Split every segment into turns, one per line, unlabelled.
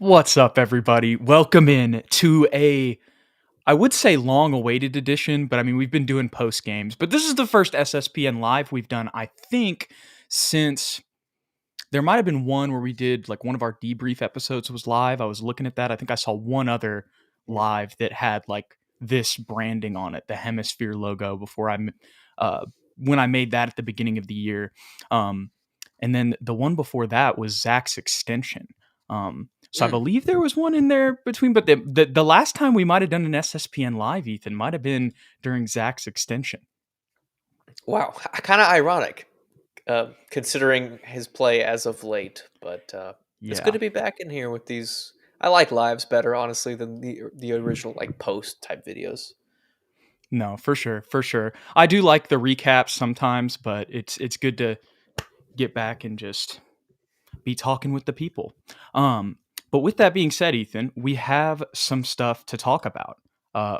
What's up, everybody? Welcome in to I would say long awaited edition, but I mean, we've been doing post games, but this is the first SSPN live we've done, I think, since there might have been one where we did like one of our debrief episodes was live. I was looking at that. I think I saw one other live that had like this branding on it, the hemisphere logo before uh, when I made that at the beginning of the year. Um, and then the one before that was Zach's extension. So I believe there was one in there between, but the last time we might have done an SSPN live, Ethan, might have been during Zach's extension.
Wow, kind of ironic, considering his play as of late. But it's good
Yeah.
to be back in here with these. I like lives better, honestly, than the original like post type videos.
No, for sure, for sure. I do like the recaps sometimes, but it's good to get back and just be talking with the people. Um, but with that being said, Ethan, we have some stuff to talk about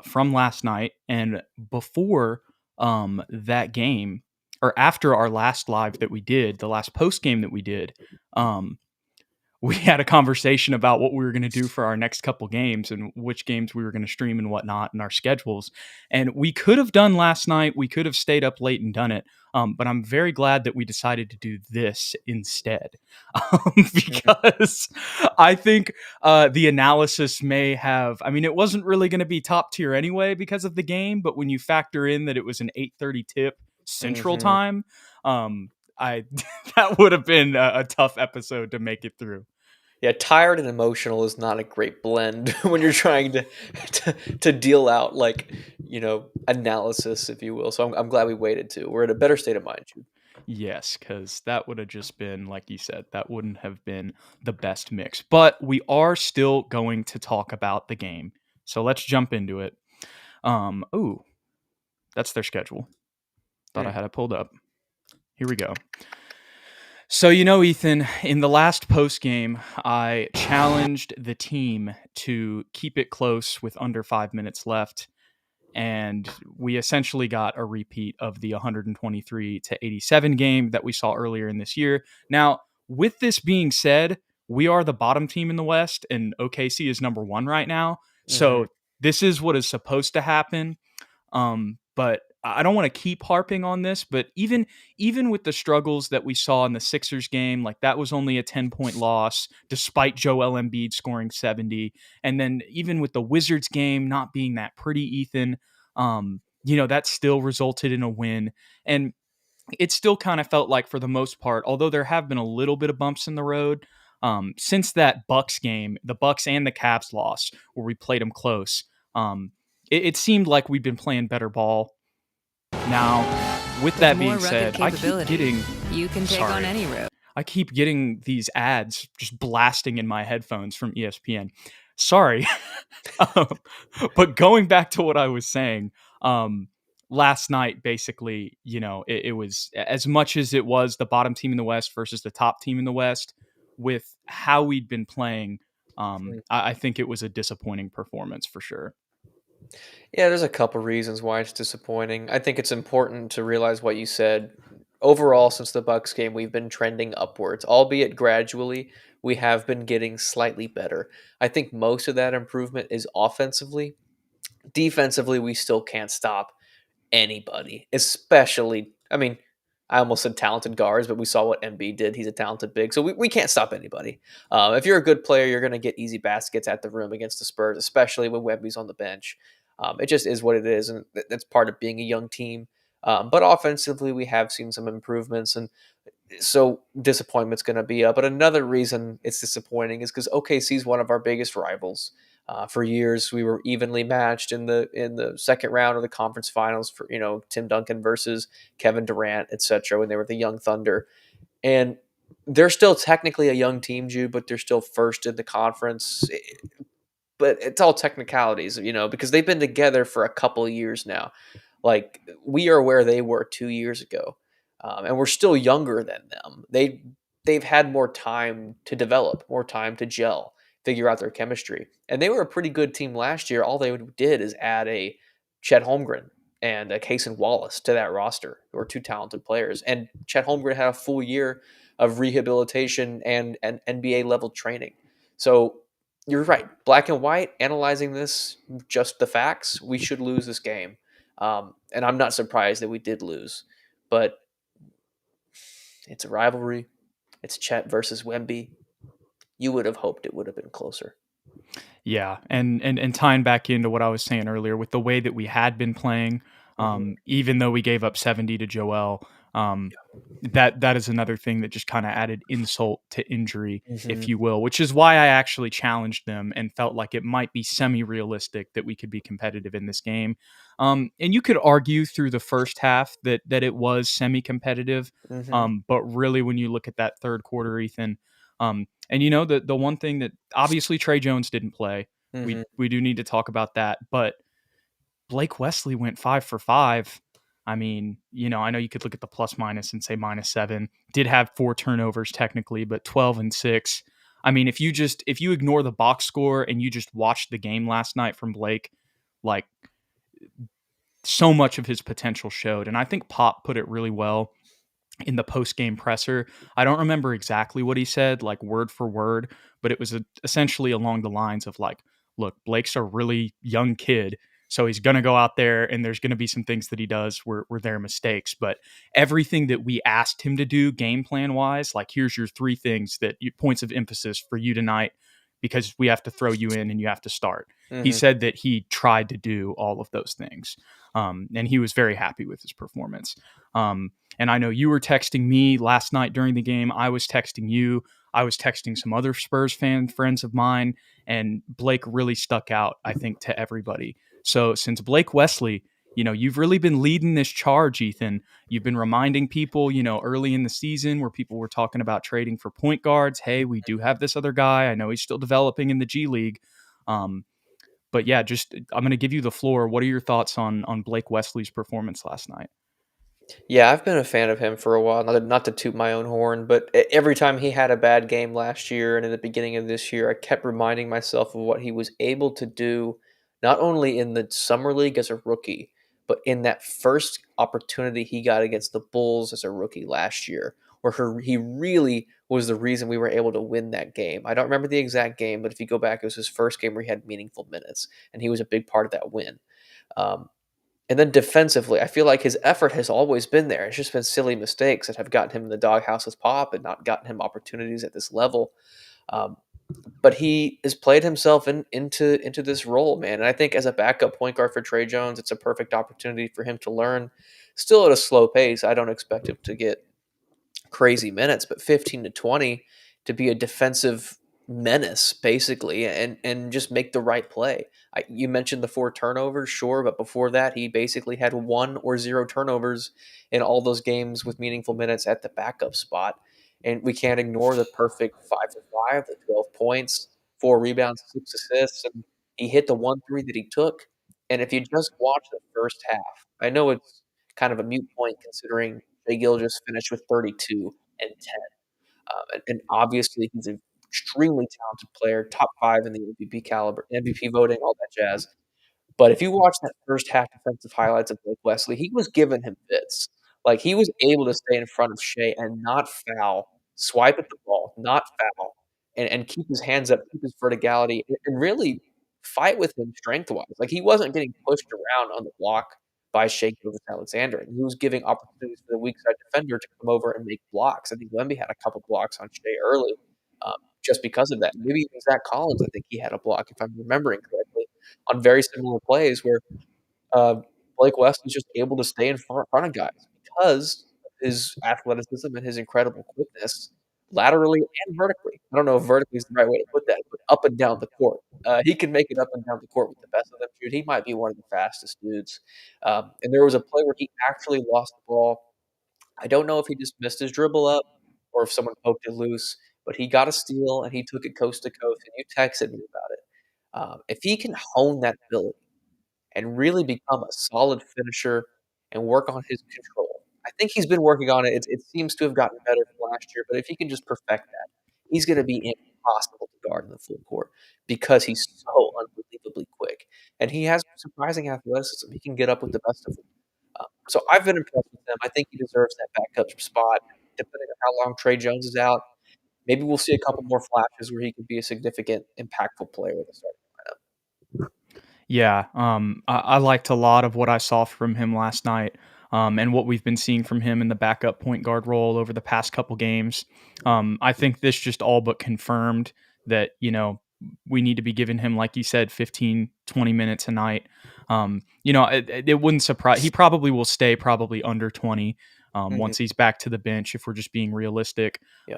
from last night and before that game, or after our last live that we did, the last post game that we did. Um, we had a conversation about what we were going to do for our next couple games and which games we were going to stream and whatnot and our schedules. And we could have done last night. We could have stayed up late and done it. But I'm very glad that we decided to do this instead
Mhm.
because I think the analysis may have. I mean, it wasn't really going to be top tier anyway because of the game. But when you factor in that it was an 8:30 tip Central
Mhm.
Time, I that would have been a tough episode to make it through.
Yeah, tired and emotional is not a great blend when you're trying to deal out like analysis, if you will. So I'm glad we waited too. We're in a better state of mind, Jude.
Yes, because that would have just been, like you said, that wouldn't have been the best mix. But we are still going to talk about the game. So let's jump into it. Ooh, that's their schedule. Thought I
Mm.
had it pulled up. Here we go. So, Ethan, in the last post game, I challenged the team to keep it close with under 5 minutes left. And we essentially got a repeat of the 123 to 87 game that we saw earlier in this year. Now, with this being said, we are the bottom team in the West, and OKC is number one right now.
Mhm.
So this is what is supposed to happen. But I don't want to keep harping on this, but even with the struggles that we saw in the Sixers game, like that was only a 10-point loss, despite Joel Embiid scoring 70. And then even with the Wizards game not being that pretty, Ethan, that still resulted in a win. And it still kind of felt like for the most part, although there have been a little bit of bumps in the road, since that Bucks game, the Bucks and the Cavs loss, where we played them close. It seemed like we've been playing better ball. Now, with
With
that
more
being
rugged
said, I keep
capability,
getting
you can take on
sorry.
any road.
I keep getting these ads just blasting in my headphones from ESPN. Sorry. Um, but going back to what I was saying, last night, basically, it was as much as it was the bottom team in the West versus the top team in the West with how we'd been playing. I think it was a disappointing performance for sure.
Yeah, there's a couple reasons why it's disappointing. I think it's important to realize what you said. Overall, since the Bucks game, we've been trending upwards, albeit gradually. We have been getting slightly better. I think most of that improvement is offensively. Defensively, we still can't stop anybody, especially. I mean, I almost said talented guards, but we saw what MB did. He's a talented big, so we can't stop anybody. If you're a good player, you're going to get easy baskets at the rim against the Spurs, especially when Wemby's on the bench. It just is what it is, and that's part of being a young team. But offensively, we have seen some improvements, and so disappointment's going to be up. But another reason it's disappointing is because OKC is one of our biggest rivals. For years, we were evenly matched in the second round of the conference finals for Tim Duncan versus Kevin Durant, etc. When they were the Young Thunder, and they're still technically a young team, Jude, but they're still first in the conference. But it's all technicalities, because they've been together for a couple of years now. Like we are where they were 2 years ago, and we're still younger than them. They've had more time to develop, more time to gel, figure out their chemistry, and they were a pretty good team last year. All they did is add a Chet Holmgren and a Cason Wallace to that roster, who are two talented players. And Chet Holmgren had a full year of rehabilitation and NBA level training. So you're right. Black and white, analyzing this, just the facts, we should lose this game. And I'm not surprised that we did lose. But it's a rivalry. It's Chet versus Wemby. You would have hoped it would have been closer.
Yeah, and tying back into what I was saying earlier with the way that we had been playing,
Mhm.
even though we gave up 70 to Joel, that is another thing that just kind of added insult to injury, if
Mhm.
you will, which is why I actually challenged them and felt like it might be semi-realistic that we could be competitive in this game. And you could argue through the first half that it was semi-competitive,
Mhm.
but really when you look at that third quarter, Ethan. And the one thing that obviously Trey Jones didn't play. We
Mhm.
we do need to talk about that, but Blake Wesley went 5 for 5. I mean, I know you could look at the plus minus and say -7. Did have 4 turnovers technically, but 12 and 6. I mean, if you ignore the box score and you just watch the game last night from Blake, like so much of his potential showed. And I think Pop put it really well in the post game presser. I don't remember exactly what he said, like word for word, but it was essentially along the lines of like, look, Blake's a really young kid. So he's going to go out there and there's going to be some things that he does where there are mistakes. But everything that we asked him to do game plan wise, like here's your 3 things points of emphasis for you tonight because we have to throw you in and you have to start. He
Mhm.
said that he tried to do all of those things. And he was very happy with his performance. And I know you were texting me last night during the game. I was texting you. I was texting some other Spurs fan friends of mine, and Blake really stuck out, I think, to everybody. So since Blake Wesley, you've really been leading this charge, Ethan. You've been reminding people, early in the season where people were talking about trading for point guards. Hey, we do have this other guy. I know he's still developing in the G League. Um, but yeah, just I'm going to give you the floor. What are your thoughts on Blake Wesley's performance last night?
Yeah, I've been a fan of him for a while. Not to toot my own horn, but every time he had a bad game last year and in the beginning of this year, I kept reminding myself of what he was able to do, not only in the summer league as a rookie, but in that first opportunity he got against the Bulls as a rookie last year, where he really was the reason we were able to win that game. I don't remember the exact game, but if you go back, it was his first game where he had meaningful minutes, and he was a big part of that win. Um, and then defensively, I feel like his effort has always been there. It's just been silly mistakes that have gotten him in the doghouse with Pop and not gotten him opportunities at this level. Um, but he has played himself into this role, man. And I think as a backup point guard for Trey Jones, it's a perfect opportunity for him to learn. Still at a slow pace. I don't expect him to get crazy minutes, but 15 to 20 to be a defensive menace basically and just make the right play. You mentioned the 4 turnovers, sure, but before that he basically had 1 or 0 turnovers in all those games with meaningful minutes at the backup spot. And we can't ignore the perfect 5 for 5, the 12 points, 4 rebounds, 6 assists, and he hit the 1 3 that he took. And if you just watch the first half, I know it's kind of a mute point considering Shai Gilgeous finished with 32 and 10. And obviously, he's an extremely talented player, top 5 in the MVP caliber, MVP voting, all that jazz. But if you watch that first half defensive highlights of Blake Wesley, he was giving him fits. Like, he was able to stay in front of Shea and not foul, swipe at the ball, not foul, and keep his hands up, keep his verticality, and really fight with him strength-wise. Like, he wasn't getting pushed around on the block by Shea Gilgeous-Alexander, and he was giving opportunities for the weak side defender to come over and make blocks. I think Wemby had a couple blocks on Shea early, just because of that. Maybe even Zach Collins, I think he had a block, if I'm remembering correctly, on very similar plays where uh, Blake West was just able to stay in front of guys because of his athleticism and his incredible quickness, laterally and vertically. I don't know if vertically is the right way to put that, but up and down the court. He can make it up and down the court with the best of them, Jude. He might be one of the fastest dudes. And there was a play where he actually lost the ball. I don't know if he just missed his dribble up or if someone poked it loose, but he got a steal and he took it coast to coast, and you texted me about it. If he can hone that ability and really become a solid finisher and work on his control. I think he's been working on it. It seems to have gotten better from last year, but if he can just perfect that, he's going to be impossible to guard in the full court because he's so unbelievably quick. And he has surprising athleticism. He can get up with the best of them. So I've been impressed with him. I think he deserves that backup spot, depending on how long Trey Jones is out. maybe we'll see a couple more flashes where he could be a significant, impactful player in the starting lineup.
Yeah, I liked a lot of what I saw from him last night, and what we've been seeing from him in the backup point guard role over the past couple games. I think this just all but confirmed that, we need to be giving him, like you said, 15, 20 minutes a night. It wouldn't surprise. He probably will stay probably under 20
Mhm.
once he's back to the bench, if we're just being realistic.
Yep.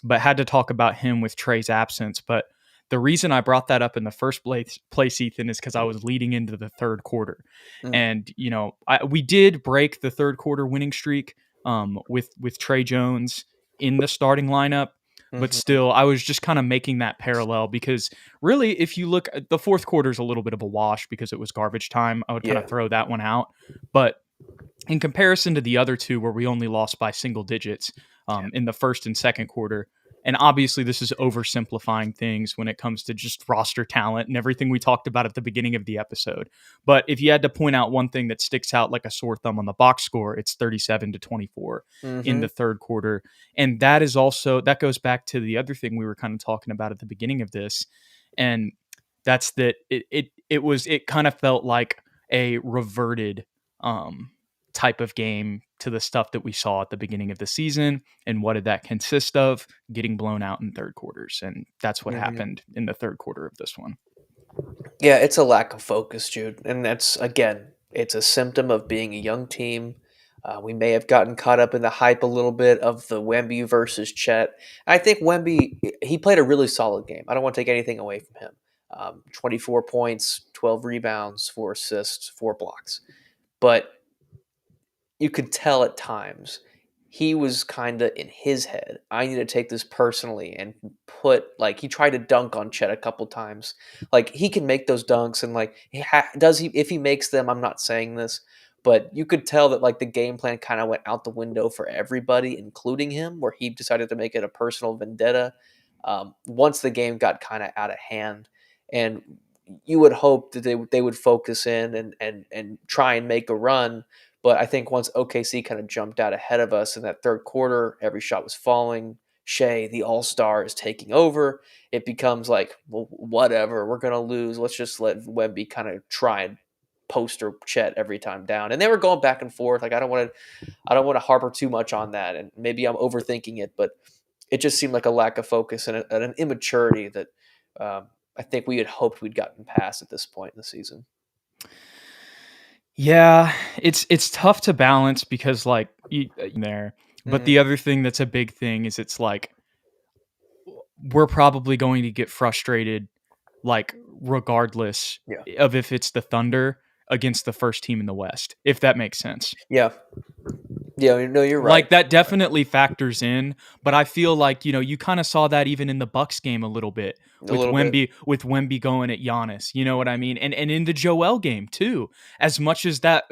But had to talk about him with Trey's absence. But the reason I brought that up in the first place, Ethan, is because I was leading into the third quarter,
Mm.
and we did break the third quarter winning streak with Trey Jones in the starting lineup, but
Mhm.
still, I was just kind of making that parallel because really, if you look at the fourth quarter is a little bit of a wash because it was garbage time. I would kind of
Yeah.
throw that one out, but in comparison to the other two where we only lost by single digits in the first and second quarter. And obviously, this is oversimplifying things when it comes to just roster talent and everything we talked about at the beginning of the episode. But if you had to point out one thing that sticks out like a sore thumb on the box score, it's 37-24 in
Mhm.
the third quarter. And that goes back to the other thing we were kind of talking about at the beginning of this. And that's that it kind of felt like a reverted um, type of game to the stuff that we saw at the beginning of the season. And what did that consist of? Getting blown out in third quarters. And that's what
Mhm.
happened in the third quarter of this one.
Yeah, it's a lack of focus, Jude, and that's again, it's a symptom of being a young team. We may have gotten caught up in the hype a little bit of the Wemby versus Chet. I think Wemby he played a really solid game. I don't want to take anything away from him. 24 points, 12 rebounds, 4 assists, 4 blocks. But you could tell at times he was kind of in his head. I need to take this personally and put like he tried to dunk on Chet a couple times. Like he can make those dunks and like does he if he makes them. I'm not saying this, but you could tell that like the game plan kind of went out the window for everybody, including him, where he decided to make it a personal vendetta once the game got kind of out of hand. And you would hope that they would focus in and try and make a run, but I think once OKC kind of jumped out ahead of us in that third quarter, every shot was falling. Shea, the all star, is taking over. It becomes like, well, whatever, we're gonna lose. Let's just let Wemby kind of try and poster Chet every time down. And they were going back and forth. Like I don't want to harbor too much on that. And maybe I'm overthinking it, but it just seemed like a lack of focus and an immaturity that I think we had hoped we'd gotten past at this point in the season.
Yeah, it's tough to balance because like there. But
Hmm.
the other thing that's a big thing is it's like we're probably going to get frustrated like regardless
Yeah.
of if it's the Thunder against the first team in the West, if that makes sense.
Yeah. Yeah. No, you're right.
Like that definitely factors in, but I feel like you kind of saw that even in the Bucks game a little bit
A little bit.
With Wemby going at Giannis. You know what I mean? And in the Joel game too. As much as that,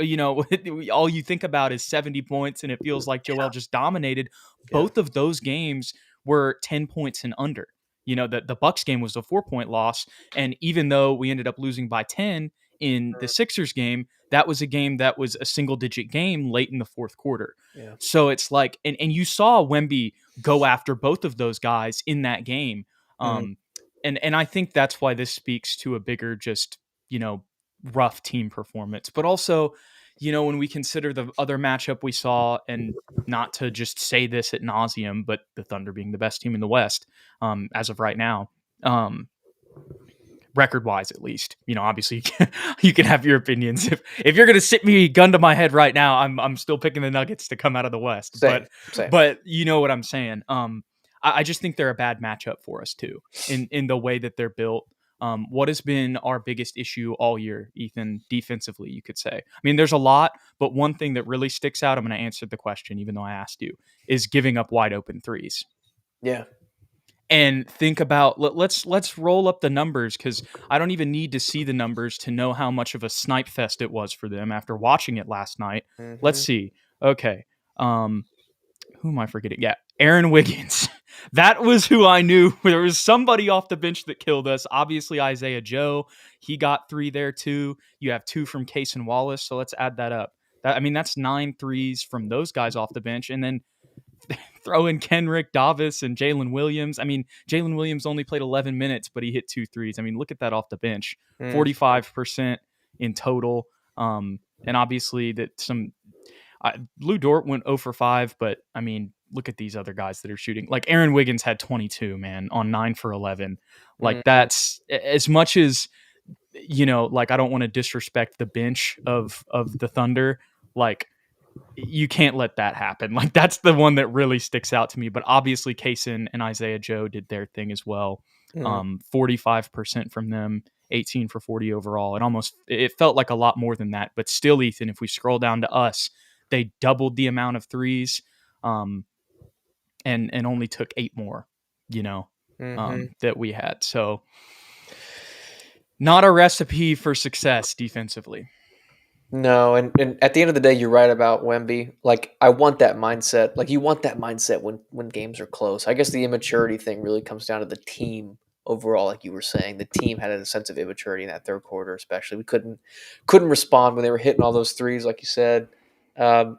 all you think about is 70 points, and it feels like Joel just dominated.
Yeah.
Both of those games were 10 points and under. The Bucks game was a 4-point loss, and even though we ended up losing by 10 in the Sixers game, that was a game that was a single digit game late in the fourth quarter.
Yeah.
So it's like, and you saw Wemby go after both of those guys in that game.
Mhm.
Um, and I think that's why this speaks to a bigger, just, rough team performance. But also, when we consider the other matchup we saw, and not to just say this at nauseum, but the Thunder being the best team in the West as of right now. Record wise, at least, obviously you can have your opinions. If you're gonna sit me gun to my head right now, I'm still picking the Nuggets to come out of the West.
Same. Same.
But you know what I'm saying. I just think they're a bad matchup for us too, in the way that they're built. What has been our biggest issue all year, Ethan, defensively, you could say? I mean, there's a lot, but one thing that really sticks out, I'm going to answer the question, even though I asked you, is giving up wide open threes.
Yeah.
And think about let's roll up the numbers, because I don't even need to see the numbers to know how much of a snipe fest it was for them after watching it last night. Let's
Mhm.
see. Okay. Who am I forgetting? Yeah, Aaron Wiggins. That was who I knew. There was somebody off the bench that killed us. Obviously, Isaiah Joe. He got 3 there too. You have 2 from Case and Wallace. So let's add that up. That's 9 threes from those guys off the bench. And then throw in Kenrick Davis and Jalen Williams. I mean, Jalen Williams only played 11 minutes, but he hit 2 threes. I mean, look at that off the bench.
Mm.
45% in total. And obviously that Lou Dort went 0 for 5, but I mean, look at these other guys that are shooting. Like Aaron Wiggins had 22, man, on 9 for 11. Like
Mhm.
that's as much as, like I don't want to disrespect the bench of the Thunder. Like you can't let that happen. Like that's the one that really sticks out to me. But obviously, Kaysen and Isaiah Joe did their thing as well.
Mhm.
45% from them, 18 for 40 overall. It felt like a lot more than that. But still, Ethan, if we scroll down to us, they doubled the amount of threes, and only took 8 more.
Mhm.
That we had. So not a recipe for success defensively.
No, and at the end of the day, you're right about Wemby. Like, I want that mindset. Like, you want that mindset when games are close. I guess the immaturity thing really comes down to the team overall. Like you were saying, the team had a sense of immaturity in that third quarter, especially. We couldn't respond when they were hitting all those threes, like you said. Um,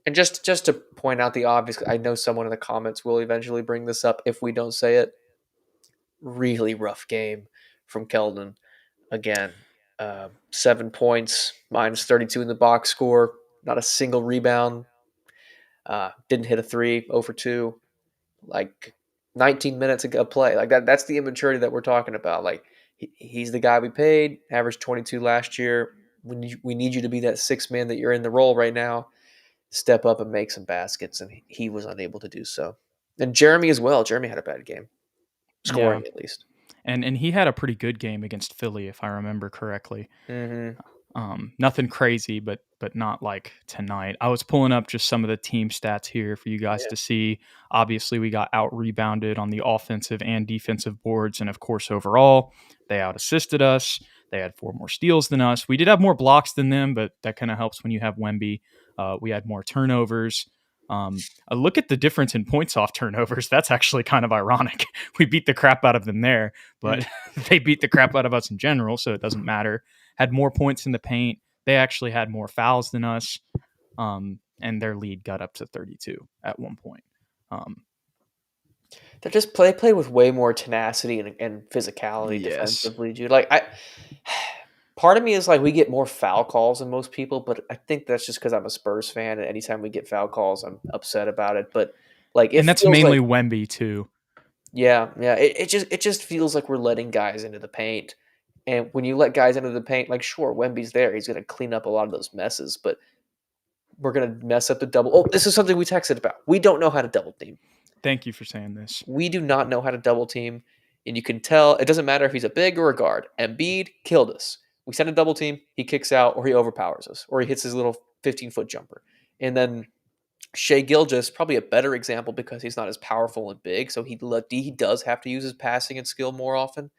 and just to point out the obvious, I know someone in the comments will eventually bring this up if we don't say it. Really rough game from Keldon again. 7 points, minus 32 in the box score, not a single rebound. Didn't hit a three, 0 for 2. Like 19 minutes of play. Like that's the immaturity that we're talking about. Like he's the guy we paid, averaged 22 last year. We need you to be that sixth man that you're in the role right now. Step up and make some baskets, and he was unable to do so. And Jeremy as well. Jeremy had a bad game,
Yeah.
scoring at least.
And he had a pretty good game against Philly, if I remember correctly.
Mm-hmm.
Nothing crazy, but not like tonight. I was pulling up just some of the team stats here for you guys
Yeah.
to see. Obviously, we got out rebounded on the offensive and defensive boards, and of course, overall, they out assisted us. They had 4 more steals than us. We did have more blocks than them, but that kind of helps when you have Wemby. We had more turnovers. Look at the difference in points off turnovers. That's actually kind of ironic. We beat the crap out of them there, but they beat the crap out of us in general, so it doesn't matter. Had more points in the paint. They actually had more fouls than us, and their lead got up to 32 at one point.
They just play with way more tenacity and physicality
Yes.
defensively, dude. Like part of me is like we get more foul calls than most people, but I think that's just because I'm a Spurs fan, and anytime we get foul calls, I'm upset about it. But like it
And that's
feels like,
mainly Wemby too.
yeah, it just feels like we're letting guys into the paint, and when you let guys into the paint, like sure, Wemby's there, he's going to clean up a lot of those messes, but we're going to mess up the double. Oh, this is something we texted about. We don't know how to double team.
Thank you for saying this.
We do not know how to double team, and you can tell it doesn't matter if he's a big or a guard. Embiid killed us. We send a double team, he kicks out, or he overpowers us, or he hits his little 15-foot jumper. And then Shea Gilgeous, probably a better example because he's not as powerful and big, so he does have to use his passing and skill more often.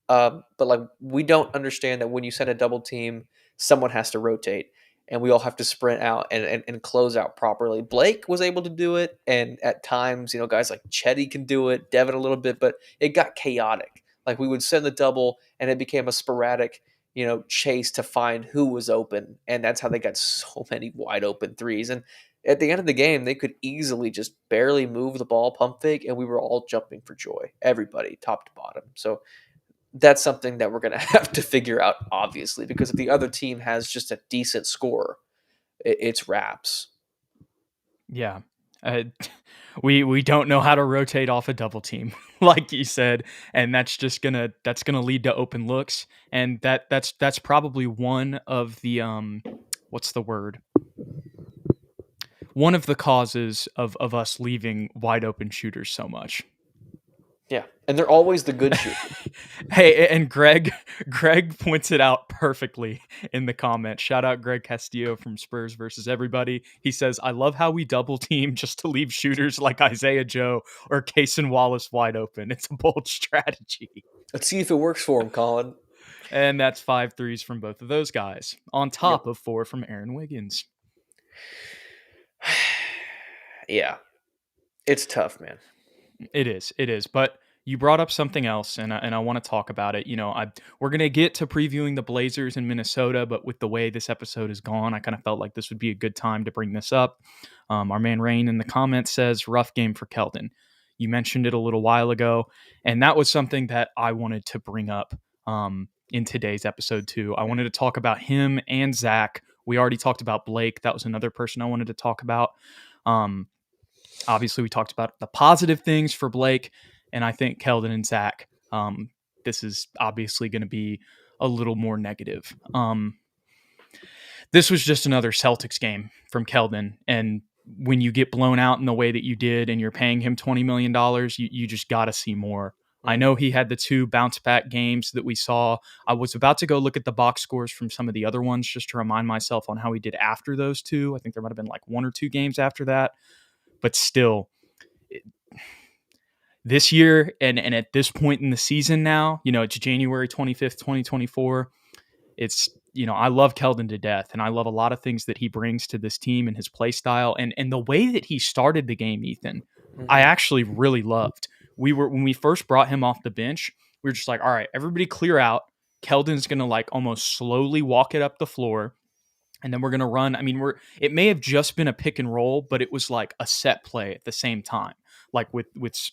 But like we don't understand that when you send a double team, someone has to rotate, and we all have to sprint out and close out properly. Blake was able to do it, and at times, guys like Chetty can do it, Devin a little bit, but it got chaotic. Like we would send the double, and it became a sporadic, chase to find who was open, and that's how they got so many wide open threes. And at the end of the game, they could easily just barely move the ball, pump fake, and we were all jumping for joy, everybody, top to bottom. So that's something that we're going to have to figure out, obviously, because if the other team has just a decent score, it's wraps.
Yeah. Uh, we don't know how to rotate off a double team, like you said, and that's gonna lead to open looks, and that's probably one of the what's the word? One of the causes of us leaving wide open shooters so much.
Yeah, and they're always the good shooters.
Hey, and Greg points it out perfectly in the comments. Shout out Greg Castillo from Spurs versus everybody. He says, "I love how we double team just to leave shooters like Isaiah Joe or Cason Wallace wide open. It's a bold strategy."
Let's see if it works for him, Colin.
And that's 5 threes from both of those guys, on
Yep.
top of 4 from Aaron Wiggins.
Yeah, it's tough, man.
It is. But you brought up something else, and I want to talk about it. We're gonna get to previewing the Blazers in Minnesota, but with the way this episode is gone, I kind of felt like this would be a good time to bring this up. Our man Rain in the comments says, "Rough game for Keldon." You mentioned it a little while ago, and that was something that I wanted to bring up in today's episode too. I wanted to talk about him and Zach. We already talked about Blake. That was another person I wanted to talk about. Obviously, we talked about the positive things for Blake, and I think Keldon and Zach, this is obviously going to be a little more negative. This was just another Celtics game from Keldon, and when you get blown out in the way that you did and you're paying him $20 million, you just got to see more. I know he had the 2 bounce back games that we saw. I was about to go look at the box scores from some of the other ones just to remind myself on how he did after those 2. I think there might have been like 1 or 2 games after that. But still, this year and at this point in the season now, it's January 25th, 2024. It's, I love Keldon to death, and I love a lot of things that he brings to this team and his play style. And the way that he started the game, Ethan, I actually really loved. When we first brought him off the bench, we were just like, all right, everybody clear out. Keldon's going to like almost slowly walk it up the floor. And then we're going to run. I mean, it may have just been a pick and roll, but it was like a set play at the same time, like with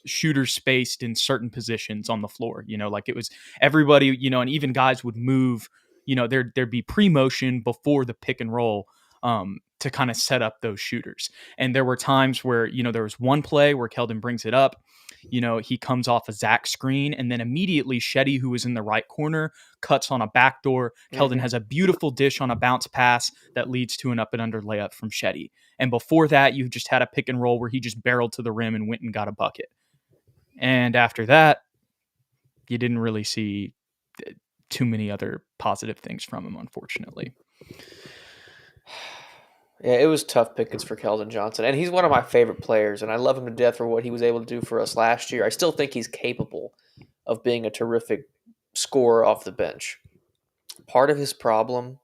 shooters spaced in certain positions on the floor, like it was everybody, and even guys would move, there'd be pre-motion before the pick and roll to kind of set up those shooters. And there were times where, there was one play where Keldon brings it up, he comes off a Zach screen, and then immediately Shetty, who was in the right corner, cuts on a backdoor. Keldon has a beautiful dish on a bounce pass that leads to an up and under layup from Shetty. And before that, you just had a pick and roll where he just barreled to the rim and went and got a bucket. And after that, you didn't really see too many other positive things from him, unfortunately.
Yeah, it was tough pickings for Keldon Johnson, and he's one of my favorite players, and I love him to death for what he was able to do for us last year. I still think he's capable of being a terrific scorer off the bench. Part of his problem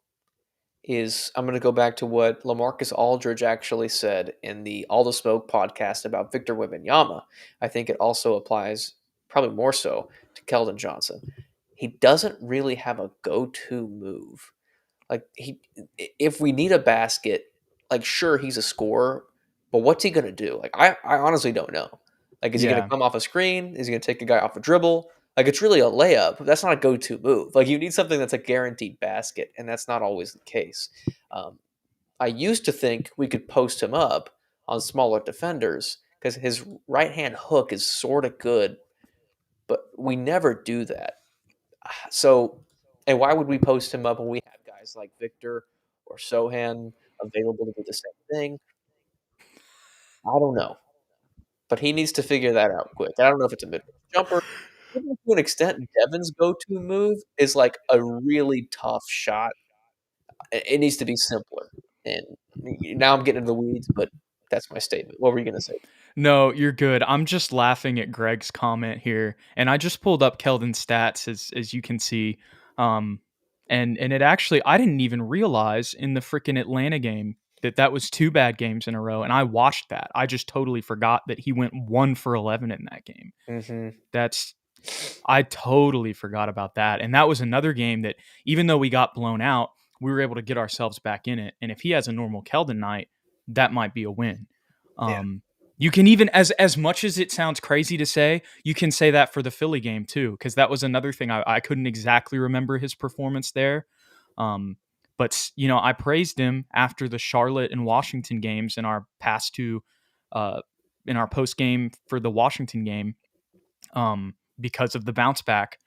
is, I'm going to go back to what LaMarcus Aldridge actually said in the All the Smoke podcast about Victor Wembanyama. I think it also applies, probably more so, to Keldon Johnson. He doesn't really have a go-to move. Like, if we need a basket, like, sure, he's a scorer, but what's he going to do? Like, I honestly don't know. Like, is he going to come off a screen? Is he going to take a guy off a dribble? Like, it's really a layup. That's not a go-to move. Like, you need something that's a guaranteed basket, and that's not always the case. I used to think we could post him up on smaller defenders because his right-hand hook is sort of good, but we never do that. So, and why would we post him up when we have guys like Victor or Sohan available to do the same thing? I don't know. But he needs to figure that out quick. I don't know if it's a mid jumper. Even to an extent, Devin's go-to move is like a really tough shot. It needs to be simpler. And now I'm getting into the weeds, but that's my statement. What were you going to say?
No, you're good. I'm just laughing at Greg's comment here, and I just pulled up Keldon's stats as you can see, and it actually I didn't even realize in the freaking Atlanta game that was 2 bad games in a row, and I watched that. I just totally forgot that he went 1 for 11 in that game. I totally forgot about that, and that was another game that even though we got blown out, we were able to get ourselves back in it. And if he has a normal Keldon night, that might be a win. You can even, as much as it sounds crazy to say, you can say that for the Philly game too, because that was another thing I couldn't exactly remember his performance there. But I praised him after the Charlotte and Washington games in our past 2, in our post game for the Washington game, because of the bounce back.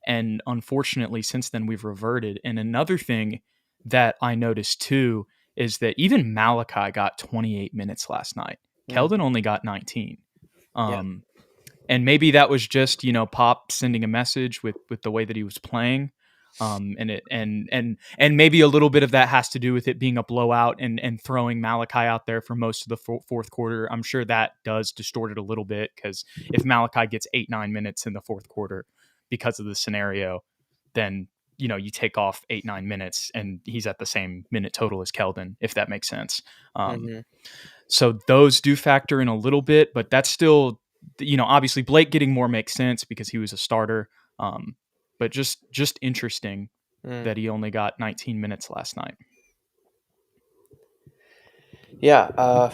And unfortunately, since then we've reverted. And another thing that I noticed too is that even Malachi got 28 minutes last night. Keldon only got 19. And maybe that was just, Pop sending a message with the way that he was playing. And maybe a little bit of that has to do with it being a blowout and throwing Malachi out there for most of the fourth quarter. I'm sure that does distort it a little bit, because if Malachi gets 8-9 minutes in the fourth quarter because of the scenario, then you take off 8-9 minutes and he's at the same minute total as Keldon, if that makes sense. So those do factor in a little bit, but that's still obviously Blake getting more makes sense because he was a starter. But just interesting
Mm.
that he only got 19 minutes last night.
Yeah,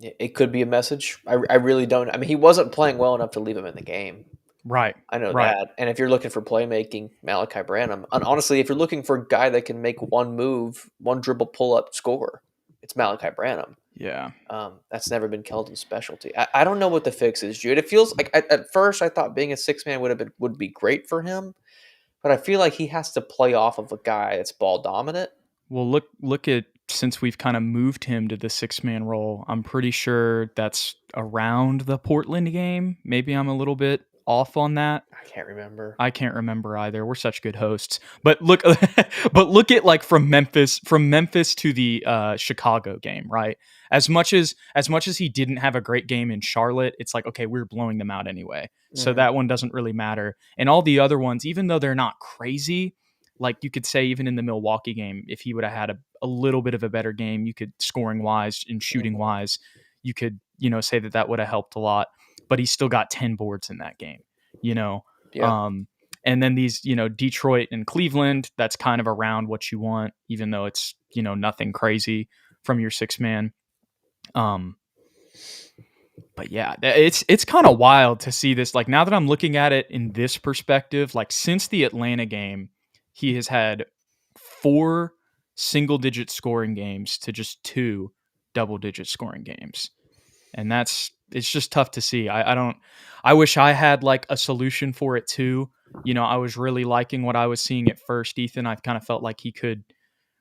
it could be a message. I really don't. I mean, he wasn't playing well enough to leave him in the game.
Right.
I know
Right.
that. And if you're looking for playmaking, Malachi Branham. And honestly, if you're looking for a guy that can make one move, one dribble, pull up, score, it's Malachi Branham.
Yeah.
That's never been Keldon's specialty. I don't know what the fix is, Jude. It feels like at first I thought being a 6-man would be great for him, but I feel like he has to play off of a guy that's ball dominant.
Well, look at, since we've kind of moved him to the 6-man role, I'm pretty sure that's around the Portland game. Maybe I'm a little bit off on that.
I can't remember.
I can't remember either. We're such good hosts. But look at like from Memphis to the Chicago game, right? As much as he didn't have a great game in Charlotte, it's like, okay, we're blowing them out anyway. So that one doesn't really matter. And all the other ones, even though they're not crazy, like you could say even in the Milwaukee game, if he would have had a little bit of a better game, you could, scoring wise and shooting wise, you could, say that would have helped a lot. But he still got 10 boards in that game, Yeah. And then these, Detroit and Cleveland, that's kind of around what you want, even though it's, nothing crazy from your 6-man. But yeah, it's kind of wild to see this. Like, now that I'm looking at it in this perspective, like since the Atlanta game, he has had 4 single-digit scoring games to just 2 double-digit scoring games. And it's just tough to see. I wish I had like a solution for it too. I was really liking what I was seeing at first, Ethan. I kind of felt like he could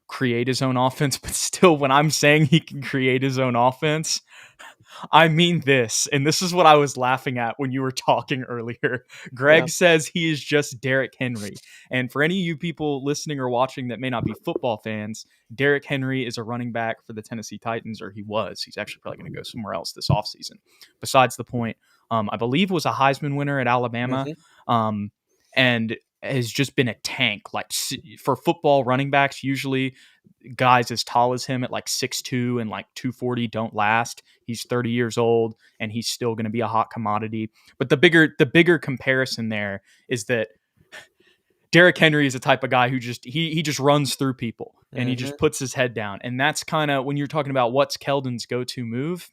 create his own offense, but still, when I'm saying he can create his own offense, I mean this, and this is what I was laughing at when you were talking earlier. Greg says he is just Derrick Henry. And for any of you people listening or watching that may not be football fans, Derrick Henry is a running back for the Tennessee Titans, or he was. He's actually probably going to go somewhere else this offseason. Besides the point, I believe was a Heisman winner at Alabama, and has just been a tank. Like, for football running backs, usually guys as tall as him at like 6'2" and like 240 don't last. He's 30 years old and he's still going to be a hot commodity. But the bigger comparison there is that Derrick Henry is the type of guy who just he just runs through people and he just puts his head down. And that's kind of, when you're talking about what's Keldon's go-to move,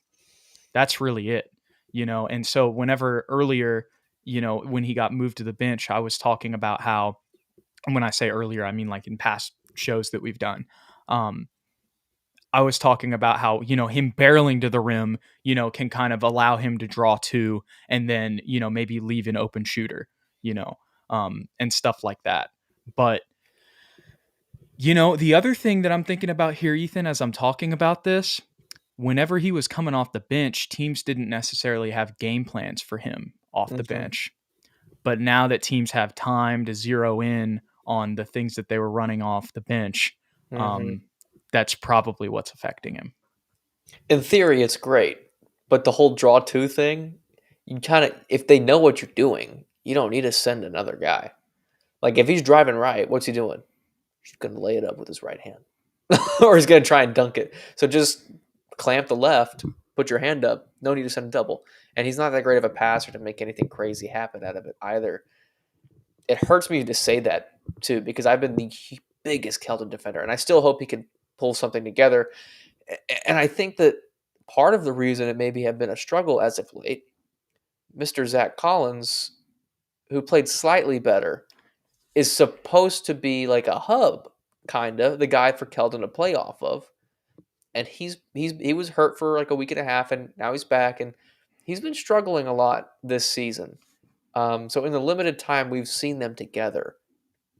that's really it. And so whenever earlier, when he got moved to the bench, I was talking about how, and when I say earlier, I mean like in past shows that we've done, I was talking about how, him barreling to the rim, can kind of allow him to draw 2 and then, maybe leave an open shooter, and stuff like that. But, the other thing that I'm thinking about here, Ethan, as I'm talking about this, whenever he was coming off the bench, teams didn't necessarily have game plans for him off the bench. But now that teams have time to zero in on the things that they were running off the bench, that's probably what's affecting him.
In theory, it's great, but the whole draw 2 thing, you kind of, if they know what you're doing, you don't need to send another guy. Like, if he's driving right, what's he doing? He's going to lay it up with his right hand. Or he's going to try and dunk it. So just clamp the left, put your hand up, no need to send a double. And he's not that great of a passer to make anything crazy happen out of it either. It hurts me to say that, too, because I've been the biggest Keldon defender, and I still hope he can pull something together. And I think that part of the reason it maybe have been a struggle as of late, Mr. Zach Collins, who played slightly better, is supposed to be like a hub, kind of, the guy for Keldon to play off of. And he was hurt for like a week and a half, and now he's back, and he's been struggling a lot this season. So in the limited time we've seen them together,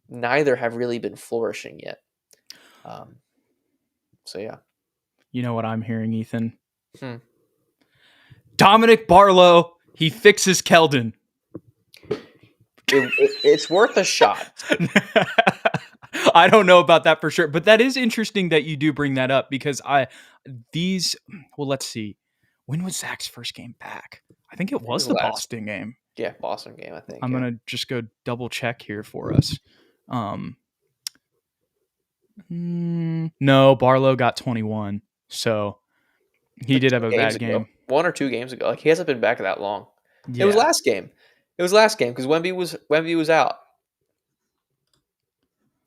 neither have really been flourishing yet. So yeah.
You know what I'm hearing, Ethan? Dominic Barlow, he fixes Keldon.
It's worth a shot.
I don't know about that for sure, but that is interesting that you do bring that up because let's see. When was Zach's first game back? I think it was the Boston game.
Yeah, Boston game, I think.
I'm going to just go double check here for us. No, Barlow got 21. So he did have a bad game.
1 or 2 games ago. Like, he hasn't been back that long. It was
Yeah.
last game. It was last game because Wemby was out,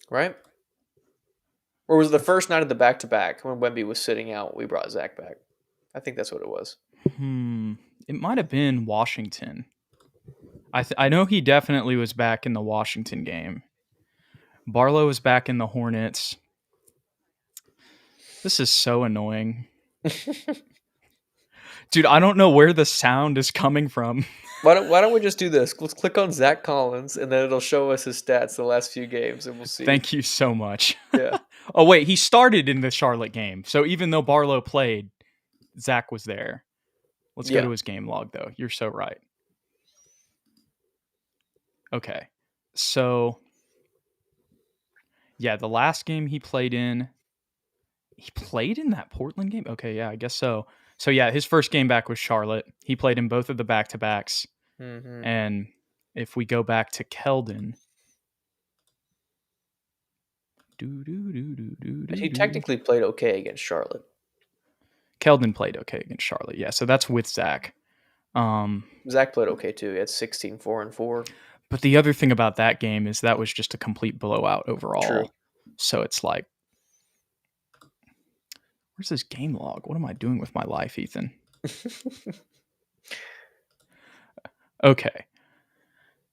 right? Or was it the first night of the back-to-back when Wemby was sitting out, we brought Zach back? I think that's what it was.
It might have been Washington. I know he definitely was back in the Washington game. Barlow was back in the Hornets. This is so annoying. Dude, I don't know where the sound is coming from.
Why don't we just do this? Let's click on Zach Collins, and then it'll show us his stats the last few games, and we'll see.
Thank you so much.
Yeah.
Oh, wait, he started in the Charlotte game. So even though Barlow played, Zach was there. Let's go
Yeah.
to his game log, though. You're so right. Okay. So, yeah, the last game he played in that Portland game? Okay, yeah, I guess so. So, yeah, his first game back was Charlotte. He played in both of the back-to-backs.
Mm-hmm.
And if we go back to Keldon,
He technically played okay against Charlotte.
Keldon played okay against Charlotte. Yeah, so that's with Zach.
Zach played okay too. He had 16, 4, and 4.
But the other thing about that game is that was just a complete blowout overall.
True.
So it's like, where's this game log? What am I doing with my life, Ethan? Okay.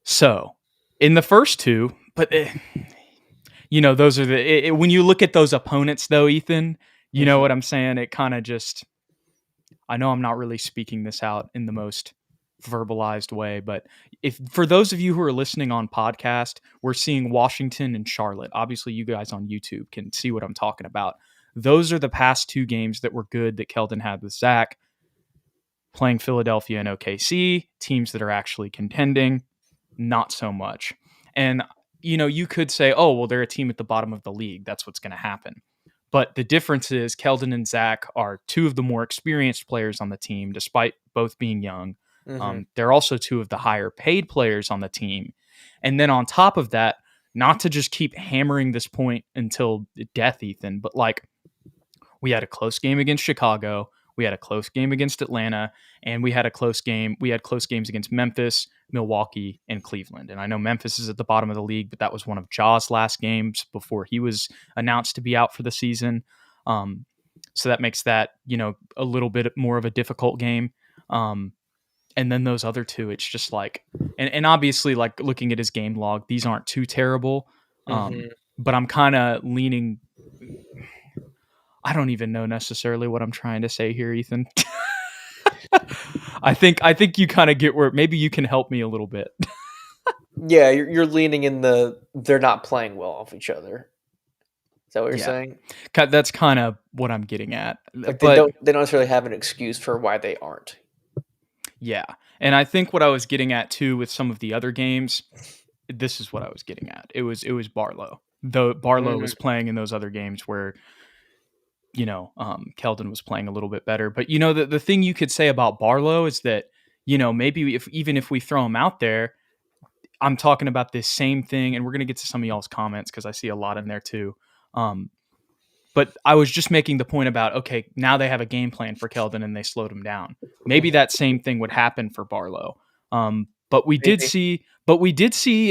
So in the first two, but those are when you look at those opponents, though, Ethan, you know what I'm saying? It kind of just, I know I'm not really speaking this out in the most verbalized way, but if for those of you who are listening on podcast, we're seeing Washington and Charlotte. Obviously, you guys on YouTube can see what I'm talking about. Those are the past two games that were good that Keldon had with Zach. Playing Philadelphia and OKC, teams that are actually contending, not so much. And, you could say, oh, well, they're a team at the bottom of the league. That's what's going to happen. But the difference is Keldon and Zach are two of the more experienced players on the team, despite both being young. They're also two of the higher paid players on the team. And then on top of that, not to just keep hammering this point until death, Ethan, but like we had a close game against Chicago. We had a close game against Atlanta, and we had close games against Memphis, Milwaukee, and Cleveland. And I know Memphis is at the bottom of the league, but that was one of Ja's last games before he was announced to be out for the season. So that makes that, a little bit more of a difficult game. And then those other two, it's just like, and obviously, like looking at his game log, these aren't too terrible. But I'm kind of leaning. I don't even know necessarily what I'm trying to say here, Ethan. I think you kind of get where maybe you can help me a little bit.
Yeah, you're leaning in they're not playing well off each other. Is that what you're saying?
That's kind of what I'm getting at.
Like
but
they don't necessarily have an excuse for why they aren't.
Yeah, and I think what I was getting at too with some of the other games, this is what I was getting at. It was Barlow. Though Barlow was playing in those other games where Keldon was playing a little bit better. But, the thing you could say about Barlow is that, maybe even if we throw him out there, I'm talking about this same thing, and we're going to get to some of y'all's comments because I see a lot in there too. But I was just making the point about, okay, now they have a game plan for Keldon and they slowed him down. Maybe that same thing would happen for Barlow. But we did see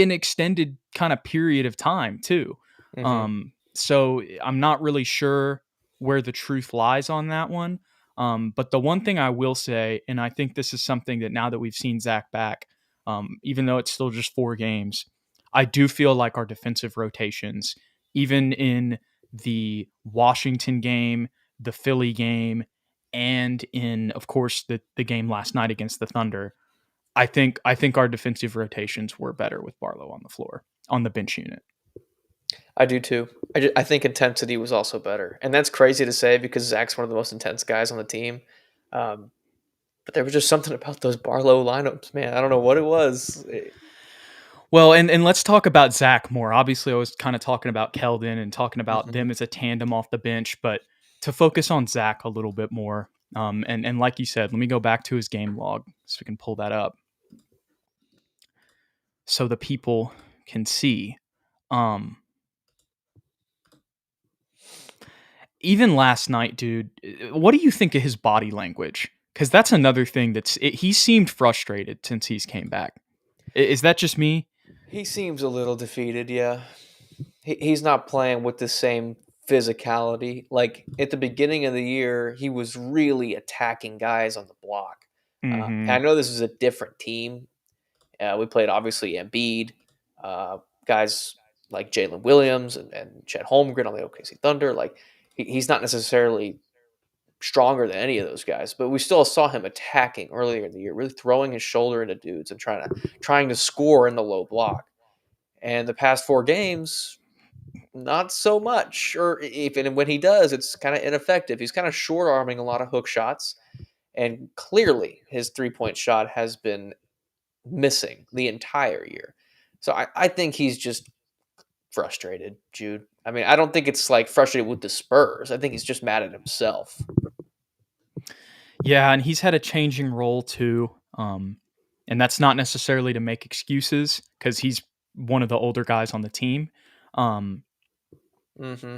an extended kind of period of time too. So I'm not really sure where the truth lies on that one. But the one thing I will say, and I think this is something that now that we've seen Zach back, even though it's still just 4 games, I do feel like our defensive rotations, even in the Washington game, the Philly game, and in, of course, the game last night against the Thunder, I think our defensive rotations were better with Barlow on the floor, on the bench unit.
I do too. I think intensity was also better. And that's crazy to say because Zach's one of the most intense guys on the team. But there was just something about those Barlow lineups, man. I don't know what it was.
Well, and let's talk about Zach more. Obviously, I was kind of talking about Keldon and talking about them as a tandem off the bench, but to focus on Zach a little bit more. And like you said, let me go back to his game log so we can pull that up so the people can see. Even last night, dude, what do you think of his body language? because that's another thing he seemed frustrated since he's came back. Is that just me?
He seems a little defeated, yeah. He's not playing with the same physicality. Like at the beginning of the year, he was really attacking guys on the block. And I
Mm-hmm.
know this is a different team. We played obviously Embiid, guys like Jalen Williams and Chet Holmgren on the OKC Thunder. Like he's not necessarily stronger than any of those guys, but we still saw him attacking earlier in the year, really throwing his shoulder into dudes and trying to score in the low block. And the past 4 games, not so much. Or even when he does, it's kind of ineffective. He's kind of short arming a lot of hook shots, and clearly his 3-point shot has been missing the entire year. So I think he's just frustrated, Jude. I mean, I don't think it's like frustrated with the Spurs. I think he's just mad at himself.
Yeah, and he's had a changing role too. And that's not necessarily to make excuses because he's one of the older guys on the team. Um,
Mm-hmm.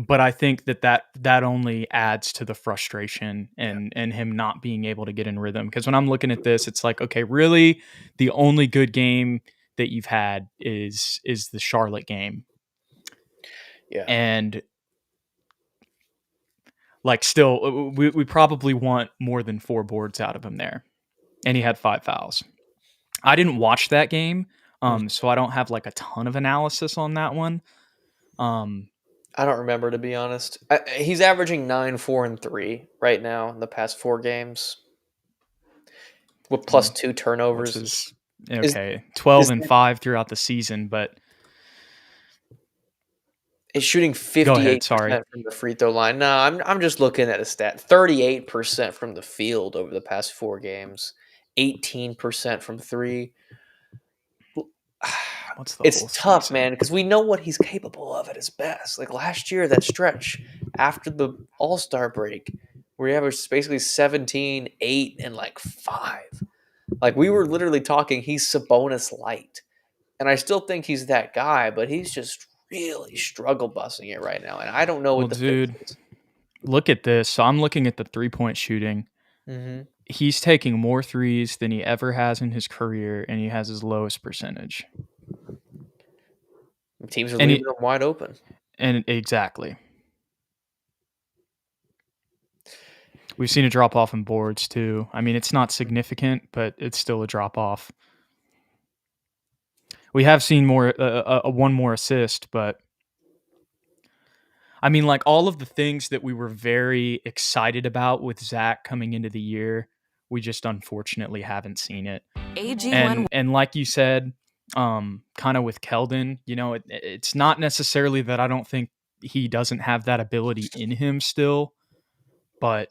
but I think that only adds to the frustration
Yeah.
and him not being able to get in rhythm. Because when I'm looking at this, it's like, okay, really, the only good game that you've had is the Charlotte game,
Yeah.
and like still, we probably want more than 4 boards out of him there, and he had 5 fouls. I didn't watch that game,
Mm.
so I don't have like a ton of analysis on that one. Um,
I don't remember, to be honest. He's averaging 9, 4, and 3 right now in the past 4 games, with plus 2
what's
turnovers.
his
Is
okay 12
is
and 5 throughout the season, but
is shooting
go ahead.
58%
Sorry.
from the free throw line. No, I'm just looking at a stat. 38% from the field over the past 4 games. 18% from 3.
What's the
It's
whole
tough,
season?
man, because we know what he's capable of at his best. Like last year, that stretch after the All-Star break, where he averaged basically 17, 8, and like 5. Like we were literally talking, he's Sabonis light. And I still think he's that guy, but he's just really struggle busting it right now. And I don't know
Well,
what the fix
dude,
is.
look at this. So I'm looking at the 3-point shooting.
Mm-hmm.
He's taking more threes than he ever has in his career, and he has his lowest percentage.
Teams are
And
leaving him wide open.
exactly. We've seen a drop off in boards too. I mean, it's not significant, but it's still a drop off. We have seen one more assist, but I mean, like all of the things that we were very excited about with Zach coming into the year, we just unfortunately haven't seen it. And like you said, kind of with Keldon, it's not necessarily that I don't think he doesn't have that ability in him still, but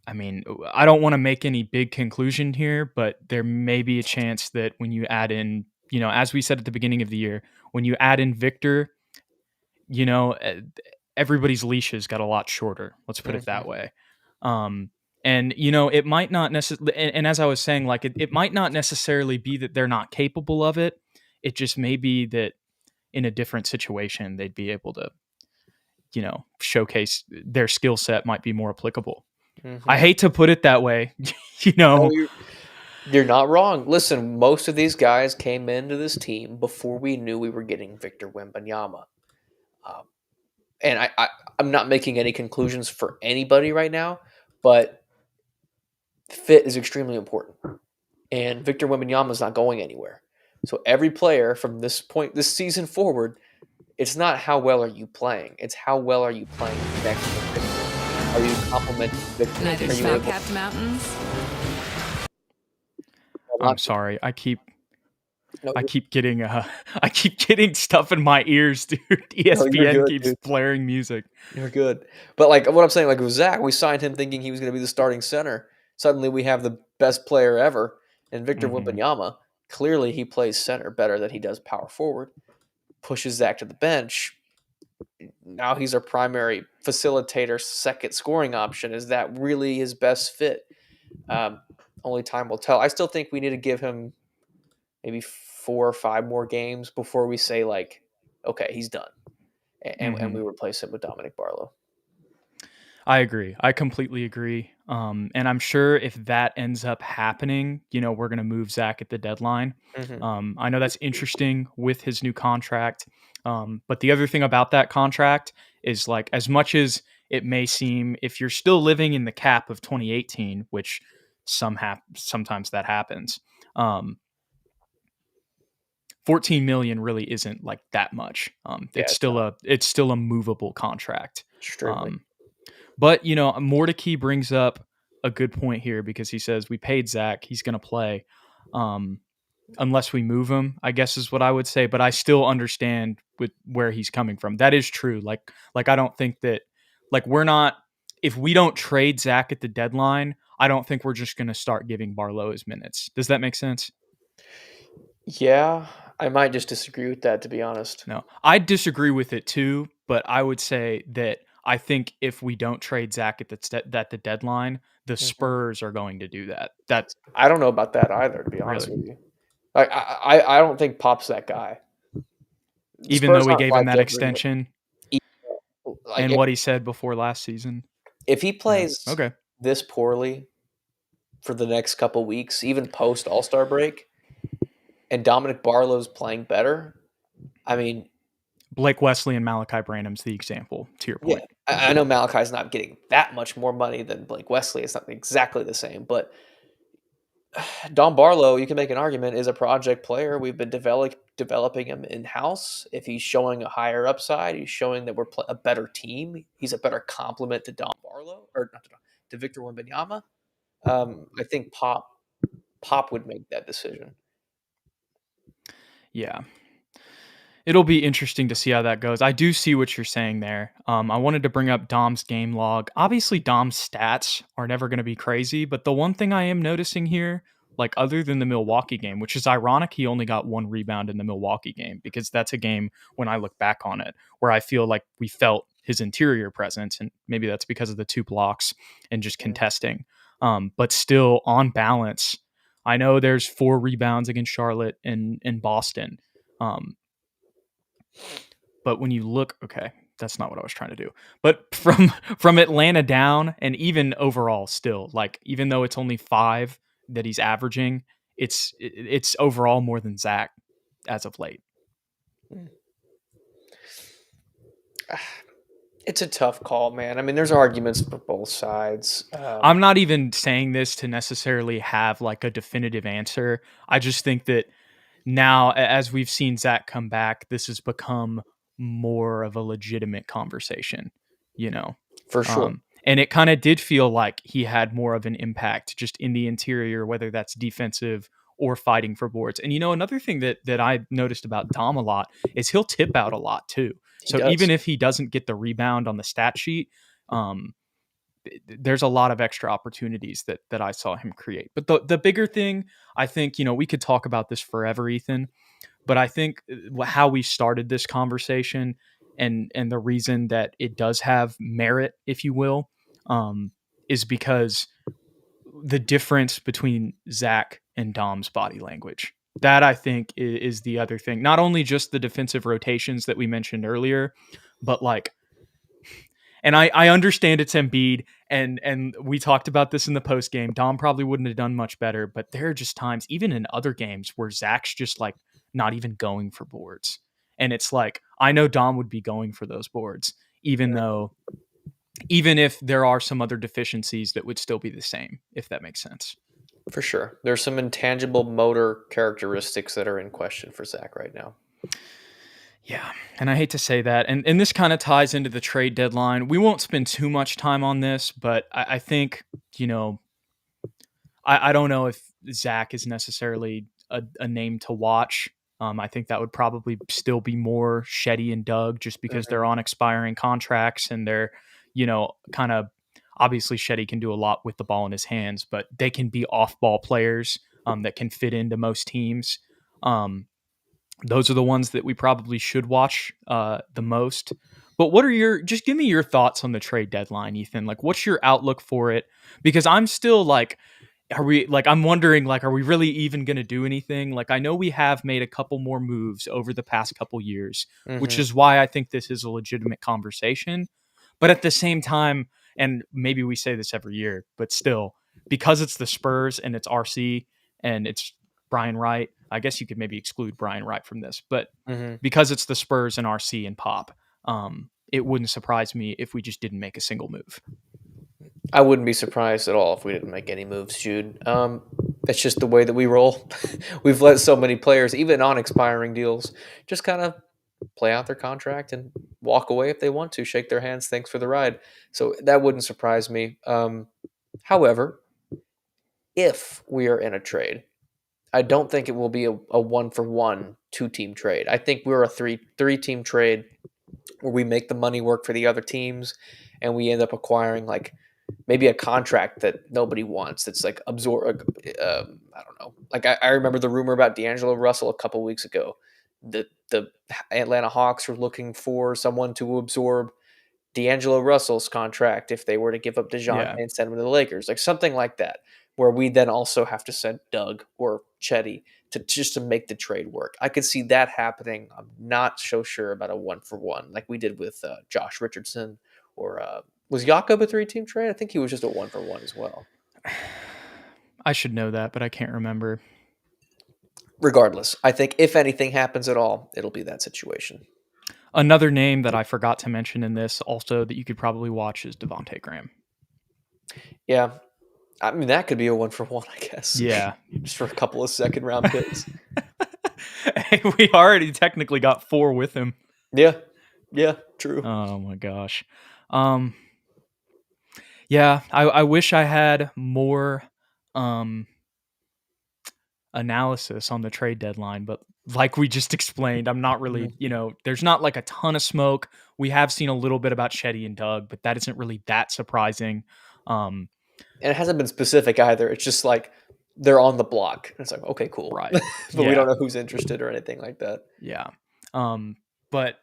I mean, I don't want to make any big conclusion here, but there may be a chance that when you add in, as we said at the beginning of the year, when you add in Victor, you know, everybody's leashes got a lot shorter. Let's put it
Mm-hmm.
that way. Um, and it might not necessarily, and as I was saying, like it might not necessarily be that they're not capable of it. It just may be that in a different situation, they'd be able to, showcase their skill set might be more applicable. I
Mm-hmm.
hate to put it that way, you
No,
know.
you're not wrong. Listen, most of these guys came into this team before we knew we were getting Victor Wembanyama. Um, and I'm not making any conclusions for anybody right now, but fit is extremely important. And Victor Wembanyama is not going anywhere. So every player from this point, this season forward, it's not how well are you playing. It's how well are you playing next to Victor. Are you complimenting Victor?
Neither
Are you able
snow-capped mountains.
I'm
to
sorry.
no,
I keep getting I keep getting stuff in my ears, dude.
no, you're
ESPN
good,
keeps
dude.
blaring music.
You're good. But like what I'm saying, like with Zach, we signed him thinking he was going to be the starting center. Suddenly we have the best player ever in Victor
Hmm.
Wembanyama. Clearly he plays center better than he does power forward. Pushes Zach to the bench. Now he's our primary facilitator, second scoring option. Is that really his best fit? Um, Only time will tell. I still think we need to give him maybe 4 or 5 more games before we say like, okay, he's done, and
Hmm.
we replace him with Dominic Barlow.
I agree. I completely agree. And I'm sure if that ends up happening, we're going to move Zach at the deadline.
Hmm.
I know that's interesting with his new contract. But the other thing about that contract is like, as much as it may seem, if you're still living in the cap of 2018, which sometimes that happens, um, 14 million really isn't like that much.
Yeah, it's not
It's still a movable contract.
extremely.
Um, but Mordecai brings up a good point here because he says we paid Zach, he's going to play, um, unless we move him. I guess is what I would say. But I still understand with where he's coming from. That is true. Like I don't think that like we're not if we don't trade Zach at the deadline. I don't think we're just going to start giving Barlow his minutes. Does that make sense?
Yeah, I might just disagree with that, to be honest.
No, I disagree with it too, but I would say that I think if we don't trade Zach at the deadline, the
Hmm.
Spurs are going to do that. That
I don't know about that either, to be honest
really,
with you. I don't think Pop's that guy. The
even though
Spurs
we
aren't
gave him
like
that
that very much.
extension
Like
and what he said before last season.
if he
Yeah.
plays
Okay.
this poorly for the next couple weeks, even post All Star break, and Dominic Barlow's playing better, I mean,
Blake Wesley and Malachi Branham's the example. To your
yeah,
point.
I know Malachi's not getting that much more money than Blake Wesley. It's not exactly the same, but Don Barlow, you can make an argument, is a project player. We've been developing him in house. If he's showing a higher upside, he's showing that we're a better team. He's a better complement to Don Barlow or not to, to Victor Wembanyama. I think Pop would make that decision.
Yeah. It'll be interesting to see how that goes. I do see what you're saying there. I wanted to bring up Dom's game log. Obviously, Dom's stats are never going to be crazy, but the one thing I am noticing here, like other than the Milwaukee game, which is ironic, he only got one rebound in the Milwaukee game because that's a game when I look back on it where I feel like we felt his interior presence, and maybe that's because of the two blocks and just
Mm,
contesting. But still, on balance, I know there's 4 rebounds against Charlotte and Boston. Um, but when you look, okay, that's not what I was trying to do. But from Atlanta down, and even overall, still like even though it's only 5 that he's averaging, it's overall more than Zach as of late.
mm. It's a tough call, man. I mean, there's arguments for both sides.
I'm not even saying this to necessarily have like a definitive answer. I just think that now, as we've seen Zach come back, this has become more of a legitimate conversation, you know.
For sure.
And it kind of did feel like he had more of an impact just in the interior, whether that's defensive or fighting for boards. And another thing that I noticed about Dom a lot is he'll tip out a lot too.
He
So even
does.
if he doesn't get the rebound on the stat sheet, um, there's a lot of extra opportunities that I saw him create. But the bigger thing, I think, we could talk about this forever, Ethan, but I think how we started this conversation and the reason that it does have merit, if you will, is because the difference between Zach and Dom's body language. That I think is the other thing. Not only just the defensive rotations that we mentioned earlier, but like, and I understand it's Embiid, and we talked about this in the post game. Dom probably wouldn't have done much better, but there are just times, even in other games, where Zach's just like not even going for boards, and it's like I know Dom would be going for those boards, even if there are some other deficiencies that would still be the same, if that makes sense.
For sure. There's some intangible motor characteristics that are in question for Zach right now.
Yeah, and I hate to say that, and this kind of ties into the trade deadline. We won't spend too much time on this, but I think I don't know if Zach is necessarily a name to watch. I think that would probably still be more Shetty and Doug just because
Mhm.
they're on expiring contracts and they're, kind of obviously Shetty can do a lot with the ball in his hands, but they can be off ball players that can fit into most teams. Those are the ones that we probably should watch the most. But just give me your thoughts on the trade deadline, Ethan? Like, what's your outlook for it? Because I'm still like, I'm wondering, like, are we really even going to do anything? Like, I know we have made a couple more moves over the past couple years, which
Mhm.
is why I think this is a legitimate conversation. But at the same time, and maybe we say this every year, but still, because it's the Spurs and it's RC and it's Brian Wright, I guess you could maybe exclude Brian Wright from this, but
Mm-hmm.
because it's the Spurs and RC and Pop, it wouldn't surprise me if we just didn't make a single move.
I wouldn't be surprised at all if we didn't make any moves, Jude. It's just the way that we roll. We've let so many players, even on expiring deals, just kind of play out their contract and walk away if they want to, shake their hands, thanks for the ride. So that wouldn't surprise me. However, if we are in a trade, I don't think it will be a 1-for-1 2-team trade. I think we're a three-team trade where we make the money work for the other teams and we end up acquiring like maybe a contract that nobody wants. That's like absorb. I don't know. Like I remember the rumor about D'Angelo Russell a couple weeks ago. The Atlanta Hawks were looking for someone to absorb D'Angelo Russell's contract if they were to give up DeJounte
Yeah.
and send him to the Lakers, like something like that, where we then also have to send Doug or Chetty to make the trade work. I could see that happening. I'm not so sure about a 1-for-1 like we did with Josh Richardson or was Jakob a 3-team trade? I think he was just a 1-for-1 as well.
I should know that, but I can't remember.
Regardless, I think if anything happens at all, it'll be that situation.
Another name that I forgot to mention in this also that you could probably watch is Devontae Graham.
Yeah. I mean, that could be a 1-for-1, I guess.
Yeah.
Just for a couple of second-round picks.
We already technically got 4 with him.
Yeah. Yeah, true.
Oh my gosh. Yeah, I wish I had more analysis on the trade deadline, but like we just explained, I'm not really, there's not like a ton of smoke. We have seen a little bit about Chetty and Doug, but that isn't really that surprising.
And it hasn't been specific either. It's just like they're on the block. And it's like, okay, cool.
Right.
But we don't know who's interested or anything like that.
Yeah. But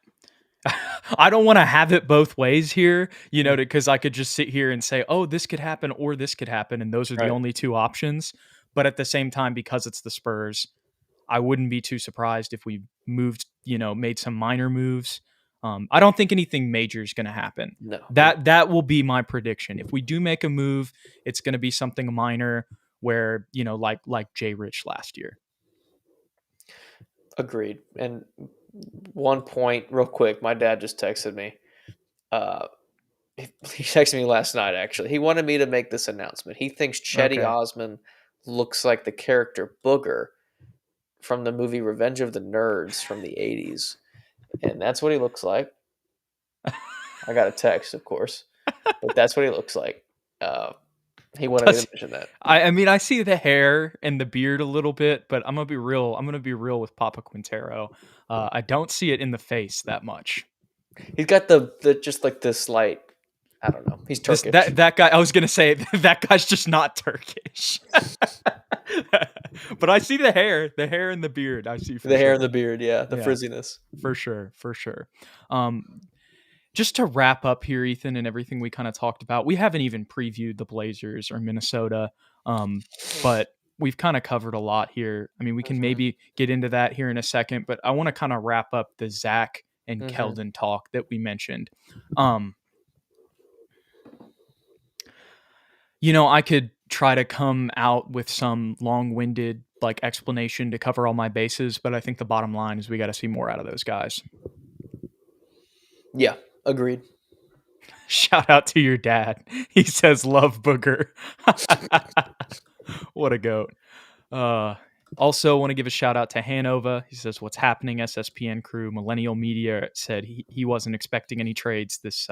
I don't want to have it both ways here, because I could just sit here and say, oh, this could happen or this could happen. And those are the only 2 options. But at the same time, because it's the Spurs, I wouldn't be too surprised if we moved, made some minor moves. I don't think anything major is going to happen.
No.
That will be my prediction. If we do make a move, it's going to be something minor where, like Jay Rich last year.
Agreed. And one point, real quick, my dad just texted me. He texted me last night, actually. He wanted me to make this announcement. He thinks Chetty Osman looks like the character Booger from the movie Revenge of the Nerds from the 80s. And that's what he looks like. I got a text, of course. But that's what he looks like. He wanted me to mention that.
I mean, I see the hair and the beard a little bit, but I'm gonna be real. I'm gonna be real with Papa Quintero. I don't see it in the face that much.
He's got the just like the slight. I don't know. He's Turkish.
That guy. I was gonna say that guy's just not Turkish. But I see the hair and the beard. I see
the hair and the beard. Yeah, the frizziness.
For sure. Just to wrap up here, Ethan, and everything we kind of talked about, we haven't even previewed the Blazers or Minnesota, but we've kind of covered a lot here. I mean, we can maybe get into that here in a second, but I want to kind of wrap up the Zach and Keldon talk that we mentioned. I could try to come out with some long-winded explanation to cover all my bases, but I think the bottom line is we got to see more out of those guys.
Yeah. Agreed.
Shout out to your dad. He says, love Booger. What a goat. Also, want to give a shout out to Hanover. He says, what's happening, SSPN crew? Millennial Media said he wasn't expecting any trades this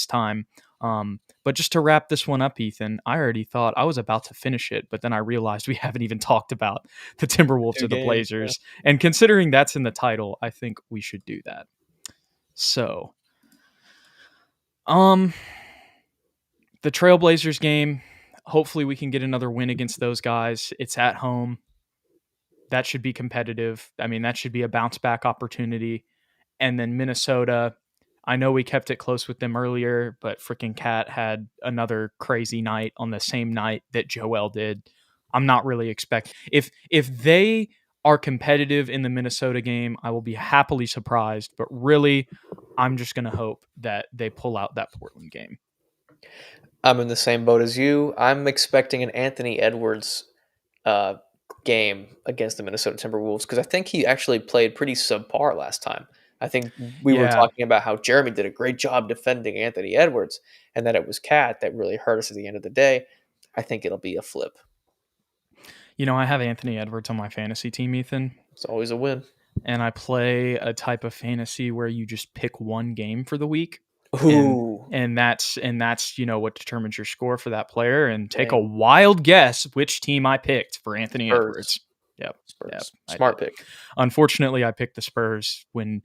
time. But just to wrap this one up, Ethan, I already thought I was about to finish it, but then I realized we haven't even talked about the Timberwolves or the Blazers. Yeah. And considering that's in the title, I think we should do that. So... the Trailblazers game, hopefully we can get another win against those guys. It's at home. That should be competitive. I mean, that should be a bounce back opportunity. And then Minnesota, I know we kept it close with them earlier, but freaking Cat had another crazy night on the same night that Joel did. I'm not really expecting if they are competitive in the Minnesota game, I will be happily surprised, but really I'm just going to hope that they pull out that Portland game.
I'm in the same boat as you. I'm expecting an Anthony Edwards uh, game against the Minnesota Timberwolves because I think he actually played pretty subpar last time. I think we were
Yeah,
talking about how Jeremy did a great job defending Anthony Edwards and that it was Cat that really hurt us at the end of the day. I think it'll be a flip.
I have Anthony Edwards on my fantasy team, Ethan,
It's always a win.
and I play a type of fantasy where you just pick one game for the week, and
Ooh,
that's what determines your score for that player. And take a
dang.
wild guess which team I picked for Anthony
Spurs.
Edwards. Yep, yep,
Spurs.
I
Smart
did.
pick.
Unfortunately, I picked the Spurs when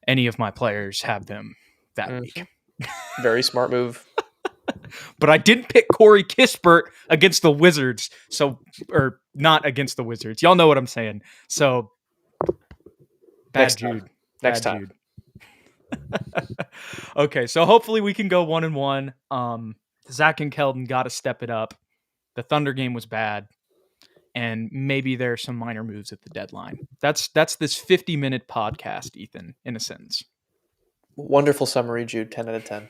any of my players have them that week.
Very smart move.
But I didn't pick Corey Kispert against the Wizards. Or not against the Wizards. Y'all know what I'm saying. So, bad
Next
Jude.
time. Next
Bad
time.
Jude. Okay, so hopefully we can go 1-1. Zach and Keldon got to step it up. The Thunder game was bad. And maybe there are some minor moves at the deadline. That's this 50-minute podcast, Ethan, in a sentence.
Wonderful summary, Jude. 10 out of 10.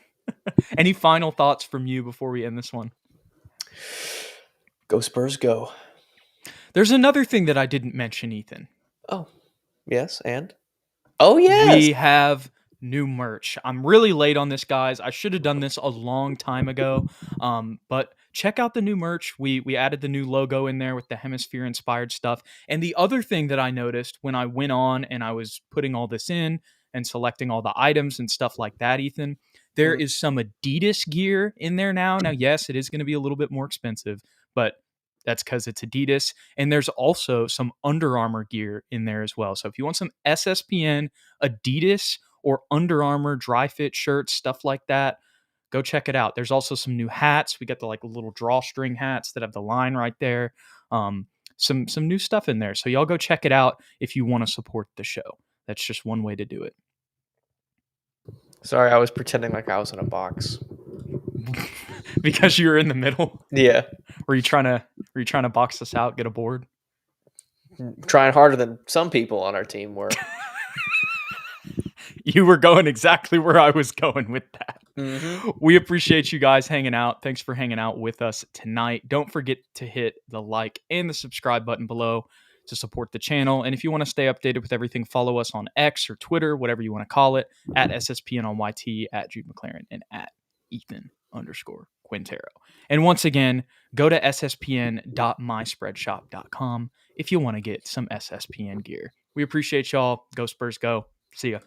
Any final thoughts from you before we end this one?
Go Spurs, go.
There's another thing that I didn't mention, Ethan.
Oh, yes, and? Oh, yes!
We have new merch. I'm really late on this, guys. I should have done this a long time ago. But check out the new merch. We added the new logo in there with the hemisphere inspired stuff. And the other thing that I noticed when I went on and I was putting all this in and selecting all the items and stuff like that, Ethan, there is some Adidas gear in there now. Now, yes, it is going to be a little bit more expensive, but that's because it's Adidas. And there's also some Under Armour gear in there as well. So if you want some SSPN, Adidas, or Under Armour dry fit shirts, stuff like that, go check it out. There's also some new hats. We got the little drawstring hats that have the line right there. Some new stuff in there. So y'all go check it out if you want to support the show. That's just one way to do it.
Sorry, I was pretending like I was in a box.
Because you were in the middle.
Yeah.
Were you trying to box us out, get a board?
Trying harder than some people on our team were.
You were going exactly where I was going with that.
Mm-hmm.
We appreciate you guys hanging out. Thanks for hanging out with us tonight. Don't forget to hit the like and the subscribe button below to support the channel. And if you want to stay updated with everything, follow us on X or Twitter, whatever you want to call it, at SSPN on YT, at Jude McLaren, and at Ethan_Quintero. And once again, go to sspn.myspreadshop.com if you want to get some SSPN gear. We appreciate y'all. Go Spurs, go. See ya.